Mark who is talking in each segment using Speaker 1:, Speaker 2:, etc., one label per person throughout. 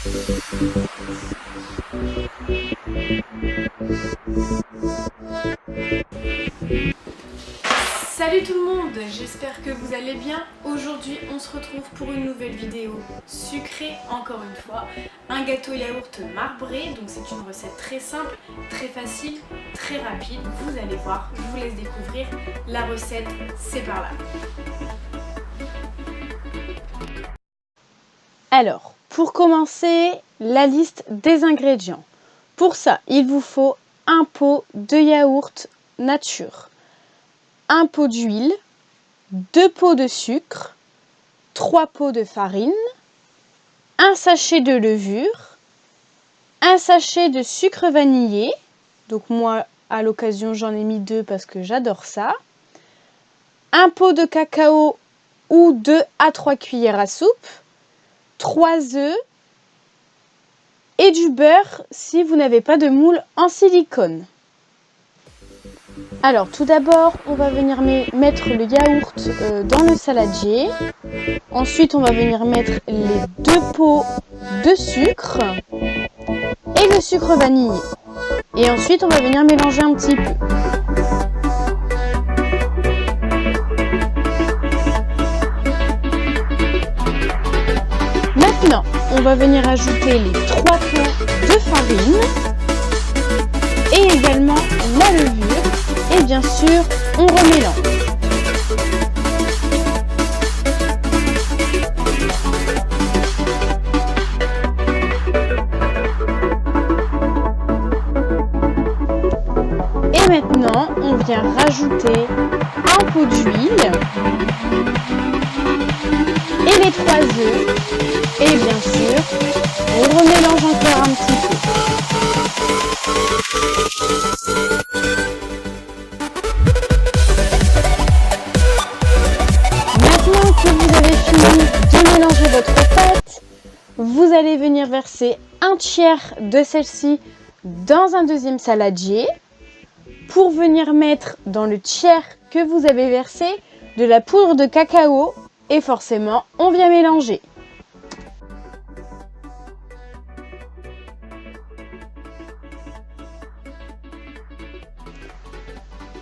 Speaker 1: Salut tout le monde, j'espère que vous allez bien. Aujourd'hui on se retrouve pour une nouvelle vidéo sucrée encore une fois. Un gâteau yaourt marbré, donc c'est une recette très simple, très facile, très rapide. Vous allez voir, je vous laisse découvrir la recette, c'est par là.
Speaker 2: Alors, pour commencer, la liste des ingrédients. Pour ça, il vous faut un pot de yaourt nature, un pot d'huile, 2 pots de sucre, 3 pots de farine, un sachet de levure, un sachet de sucre vanillé, donc moi à l'occasion j'en ai mis 2 parce que j'adore ça, un pot de cacao ou 2 à 3 cuillères à soupe, 3 œufs et du beurre si vous n'avez pas de moule en silicone. Alors tout d'abord, on va venir mettre le yaourt dans le saladier. Ensuite, on va venir mettre les 2 pots de sucre et le sucre vanillé. Et ensuite, on va venir mélanger un petit peu. Maintenant, on va venir ajouter les 3 pots de farine et également la levure. Et bien sûr, on remélange. Et maintenant, on vient rajouter un pot d'huile et les 3 œufs. Et bien sûr, on remélange encore un petit peu. Maintenant que vous avez fini de mélanger votre pâte, vous allez venir verser un tiers de celle-ci dans un deuxième saladier pour venir mettre dans le tiers que vous avez versé de la poudre de cacao et forcément on vient mélanger.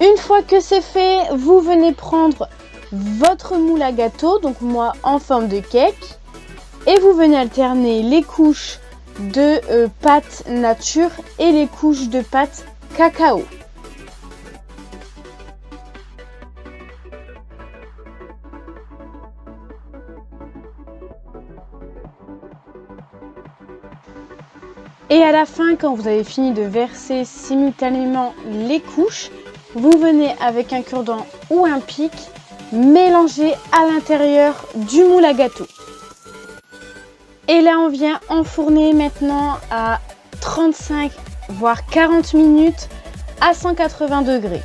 Speaker 2: Une fois que c'est fait, vous venez prendre votre moule à gâteau, donc moi en forme de cake, et vous venez alterner les couches de pâte nature et les couches de pâte cacao. Et à la fin, quand vous avez fini de verser simultanément les couches, vous venez avec un cure-dent ou un pic mélanger à l'intérieur du moule à gâteau. Et là, on vient enfourner maintenant à 35 voire 40 minutes à 180 degrés.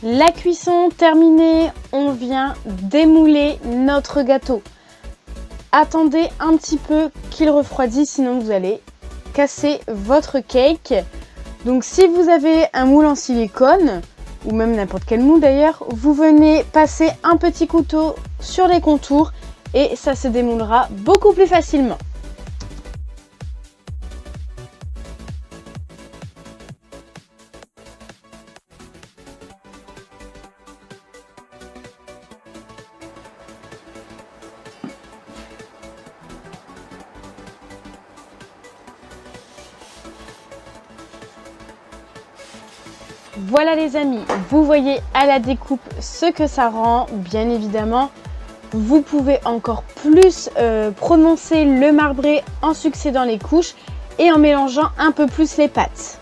Speaker 2: La cuisson terminée, on vient démouler notre gâteau. Attendez un petit peu qu'il refroidisse, sinon vous allez casser votre cake. Donc si vous avez un moule en silicone, ou même n'importe quel moule d'ailleurs, vous venez passer un petit couteau sur les contours et ça se démoulera beaucoup plus facilement. Voilà les amis, vous voyez à la découpe ce que ça rend, bien évidemment. Vous pouvez encore plus prononcer le marbré en succédant les couches et en mélangeant un peu plus les pâtes.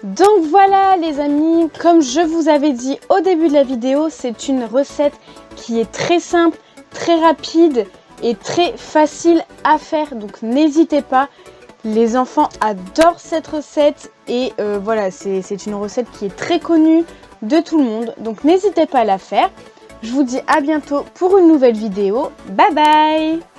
Speaker 2: Donc voilà les amis, comme je vous avais dit au début de la vidéo, c'est une recette qui est très simple, très rapide et très facile à faire. Donc n'hésitez pas, les enfants adorent cette recette et voilà, c'est une recette qui est très connue de tout le monde. Donc n'hésitez pas à la faire. Je vous dis à bientôt pour une nouvelle vidéo. Bye bye!